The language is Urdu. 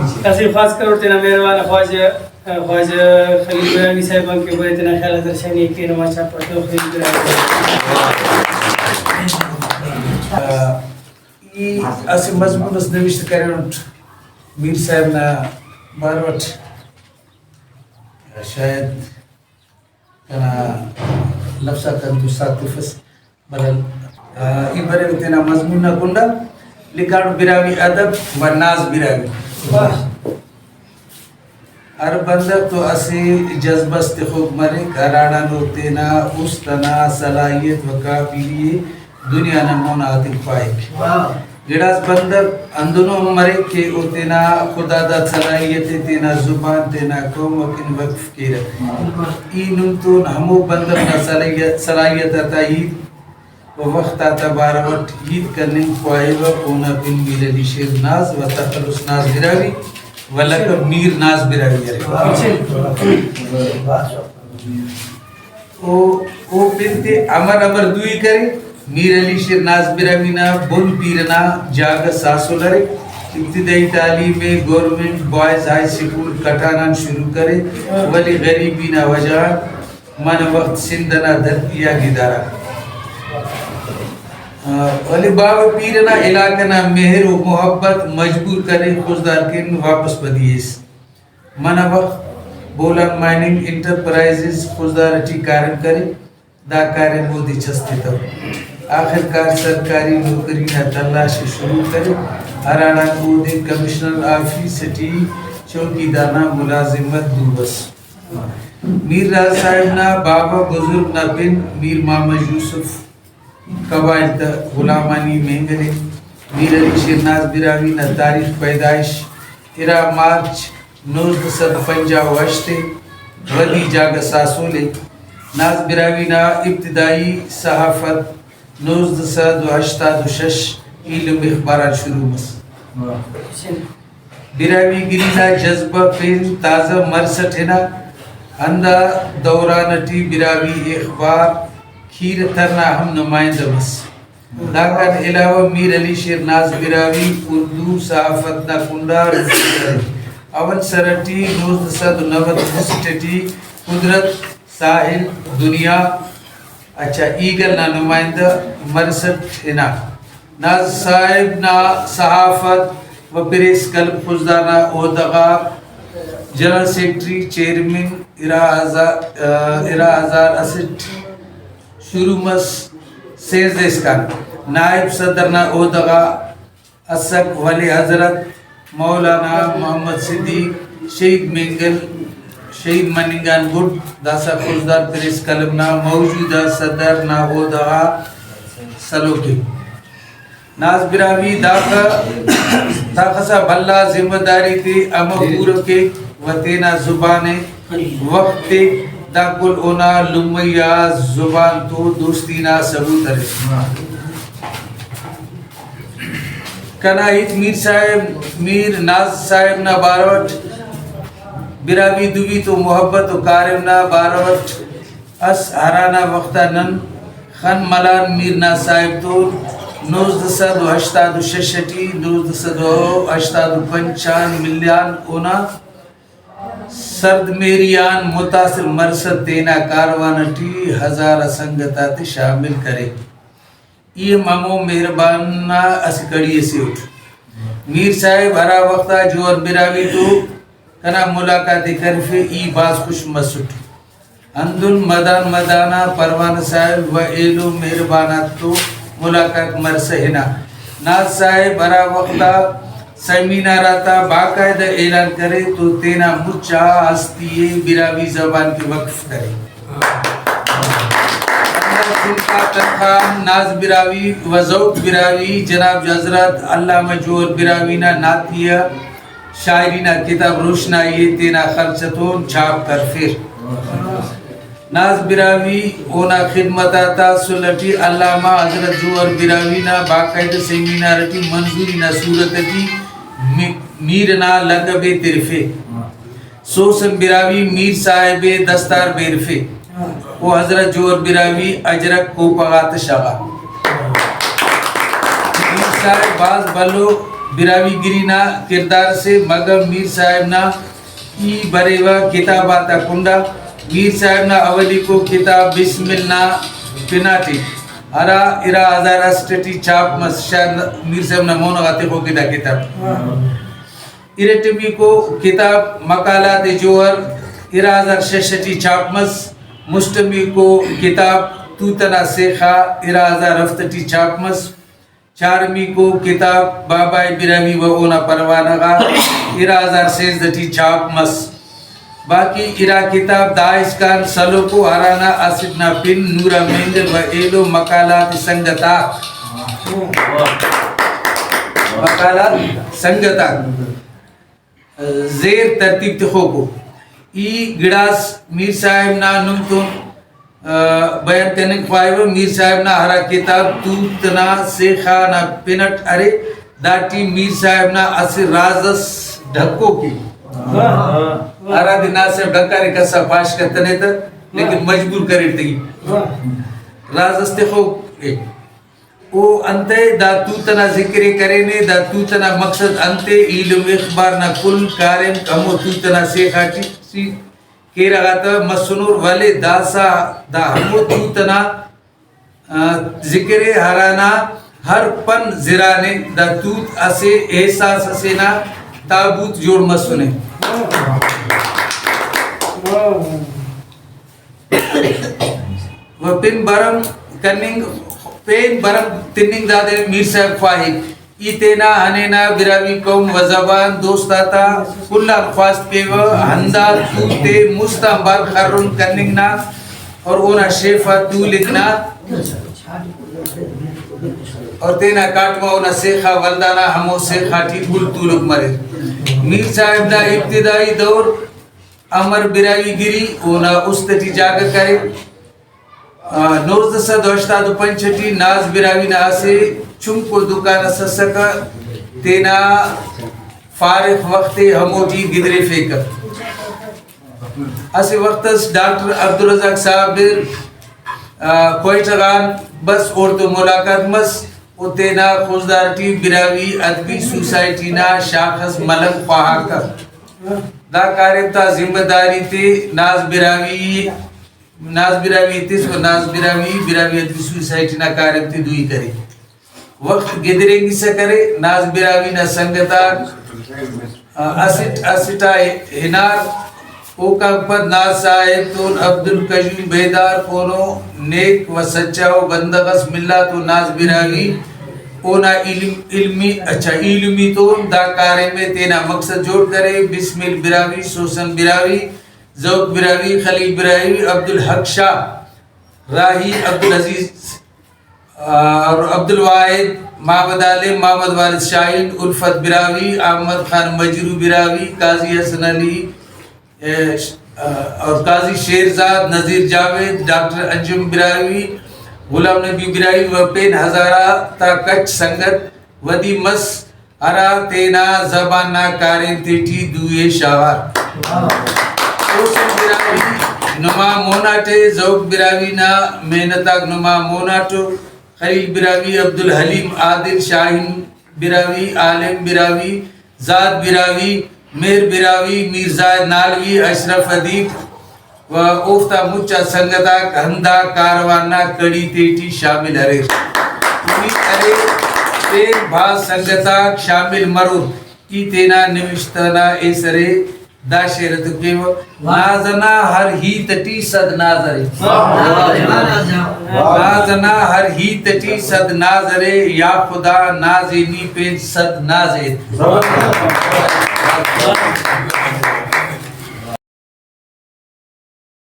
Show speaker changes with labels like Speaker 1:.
Speaker 1: تصریف خاص کرو تینا مہربان خواجہ خلیل براوی صاحب کے بڑے تینا خیال درشانی کے نماز چاپ پڑھتے ہو خلیل براوی
Speaker 2: اسی مضمون اس نوشت کرن میر صاحب نا باروٹ شاید کنا لفظہ کندو ساتفس بلل ای برے تینا مضمون نا کنڈا لکھانو براوی ادب و ناز براوی ہر بندہ تو اسی جذبست خوب مرے گھرانا نو تینا استنا صلاحیت و قابلی دنیا نمون آدم پائے جڑاس بندر اندنو مرے کہ او تینا خدا دا صلاحیت تینا زبان تینا قوم وکن وقف کی رہے ای نمتون ہمو بندر نا صلاحیت تایید و وقت آتا باروٹ عید کرنے پائے و اونا بن میر علی شیر ناز و تخلص ناز براوی و لکب میر ناز براوی او بنتے امر دوئی کرے میر علی شیر ناز براوی نا بن پیرنا جاگ ساسو لرے ابتدائی تعلیم میں گورنمنٹ بوائز ہائی سکول کٹانان شروع کرے ولی غریبی نا وجہ من وقت سندنا دھرتیا گدارا ولی باب پیرنا علاقہ نا مہر و محبت مجبور کرے خوزدار کن واپس بدیس من وقت بولان مائننگ انٹرپرائزز خوزدار اٹھی کارن کرے دا کارن مودی چھستے تو آخر کار سرکاری نوکری نا تلاش شروع کرے ہرانا مودی کمشنر آفیس اٹھی چوکی دانا ملازمت دو بس میر راز صاحب نا بابا بزرگ نا بن میر محمد یوسف قبائل تا غلامانی مہنگلے میر علی شیر ناز براوی نا تاریخ پیدائش 13 مارچ 1958 ودی جاگ ساسولے ناز براوی نا ابتدائی صحافت 1986 علم اخبارات شروع مس براوی گرینا جذبہ پین تازہ مرسٹ ہے نا اندہ دورانٹی براوی اخبار کھیر ترنا ہم نمائندہ بس لیکن علاوہ میر علی شیر ناز براوی اردو صحافت نا کنڈا اول سرٹی 1990 قدرت ساحل دنیا اچھا ایگل نا نمائندہ مرسٹ اینا ناز صاحب نا صحافت و پریس کلب خوزدانا عہدغا جنرل سیکٹری چیئرمین ارازار اسٹ شروع مس سیز اسکان نائب صدر نا عہدغا اسک ولی حضرت مولانا محمد صدیق شہید مننگان گڈ داسا خوزدار پریس کلب نا موجودہ صدر نا عہدغا سلوکی ناز براوی داخسا بھلا ذمہ داری تے اما پورا کے و تینا زبان وقت دا کل اونا لمیا زبان تو دوستینا ثبوت ہے کنا ایت میر ناز صاحب نا باروٹ براوی دوی تو محبت و کارم نا باروٹ اس ہرانا وقتا نن خن ملان میر ناز صاحب تو 1986 1985 ملیان اونا سرد میریان متاثر مرسد دینا کاروانا ہزار سنگتا تے شامل کرے یہ ممو مہربانہ اسکڑی سے اٹھ میر صاحب ہرا وقتا جوہر براوی تو کنا ملاقات کرفے ای باز خوش مسٹ اندن مدانہ پروان صاحب و ایلو مہربانات تو ملاقات مرسہنا ناز صاحب برا وقتا سیمیناراتا باقاعدہ اعلان کرے تو تینا مچا ہستی براوی زبان کی وقف کرے خان ناز براوی و ذوق براوی جناب حضرت علامہ جوہر براوی نا ناتیہ شاعری نا کتاب روشنائی تینا خرچتون چھاپ کر پھر ناز براوی اونا خدمت آتا سلٹی علامہ حضرت جوہر براوی نا باقاعدہ سیمینارٹی منظوری نا صورتٹی میرنا لقب ترفے سوسن براوی میر صاحب دستار بیرفے وہ حضرت جوہر براوی اجرک کو پغات شغا میر صاحب باز بلو براوی گرینا کردار سے مگم میر صاحب نا ای بریوا کتاب آتا کنڈا میر صاحب نا اولی کو کتاب بسم اللہ پناٹی ارا ارا ہزار اسٹیٹی چاپ مسشان میر صاحب نا مونا غاتی کو کتا کتاب ارٹمی کو کتاب مقالات جوہر ارا ہزار ششٹی چاپ مس مستمی کو کتاب توتنا سیخا ارا ہزار ہفتٹی چاپ مس چارمی کو کتاب بابا براوی و اونا پروانگا ارا ہزار سیزدٹی چاپ مس باقی ارا کتاب دائش کان سلو کو ہرانا اسدنا پن نورا مینجل و ایلو مقالات سنگتا مقالات سنگتا زیر ترتیب تخو کو ای گڑاس میر صاحب نا نمتون بیان کرنے خواہی میر صاحب نا ہرا کتاب توتنا سیخانا پینٹ ارے داٹی میر صاحب نا اسی رازس ڈھکو کی ہرا دی ناصر ڈھکا رے کسا پاش کرتنے تا لیکن مجبور کرتے گی رازس تخو او انتے دا توتنا ذکر کرینے دا توتنا مقصد انتے علم اخبار نا کل کارم کمو توتنا سیخاٹی کیرا گاتا مسنور والے داسا دا ہمو توتنا ذکر ہرانا ہر پن زرانے دا توت اسے احساس اسینا تابوت جوڑ مسنے و پن برم کننگ پین برم تننگ دادے میر صاحب خواہی ایتینا ہنینا براوی قوم و زبان دوستاتا کل خواست کے و ہندہ توتے مستعمبار خرن کننگنا اور اونا شیفہ تو لکھنا اور تینا کاٹما اونا سیخہ والدانا ہمو سیخہ ٹی گل تو لک مرے میر صاحب دا ابتدائی دور امر براوی گری اونا استتی جاگہ کرے 1985 ناز براوی نا سے چمکو دکان سسکا تینا فارغ وقت ہموٹی گدرے فیکر اسی وقت ڈاکٹر عبدالرزاق صاحب کوئٹغان بس اور تو ملاقات مس او تینا خوزدارٹی براوی ادبی سوسائٹی نا شاخص ملنگ خواہا دا کاربتا ذمہ داری تے ناز براوی تیس و ناز براوی ادبی سوسائٹی نا کاربتی دوئی کرے وقت گدرنگی سے کرے ناز براوی نا سنگتا اسٹا ہنار اوکا پر ناز صاحب تو عبدالقیوم بیدار کونو نیک و سچا و بندغس ملا تو ناز براوی اونا علمی تو دا کارے میں تینا مقصد جوڑ کرے بسم براوی سوسن براوی ذوق براوی خلیل براوی عبدالحق شاہ راہی عبدالعزیز اور عبدالواحد محمد عالم محمد والد شاہین الفت براوی احمد خان مجرو براوی قاضی حسن علی اور قاضی شیرزاد نظیر جاوید ڈاکٹر انجم براوی غلام نبی براوی و پین ہزارہ تا کچ سنگت ودی مس ہرا تینا زبان نا کارین تیٹی دوئے شاہار اوسن براوی نما موناٹے ذوق براوی نا محنتاک نما موناٹو خلیل براوی عبدالحلیم عادل شاہین براوی عالم براوی زاد براوی میر براوی میرزائد نالوی اشرف ادیب و اوفتا مچا سنگتا ہندہ کاروانا کڑی تیٹی شامل ارے ارے تین بھاز سنگتا شامل مرود کی تینا نوشتنا ایسرے دا شیرت کے نازنا ہر ہی تٹی صد نازرے نازنا ہر ہی تٹی صد نازرے یا خدا نازنی پین صد نازے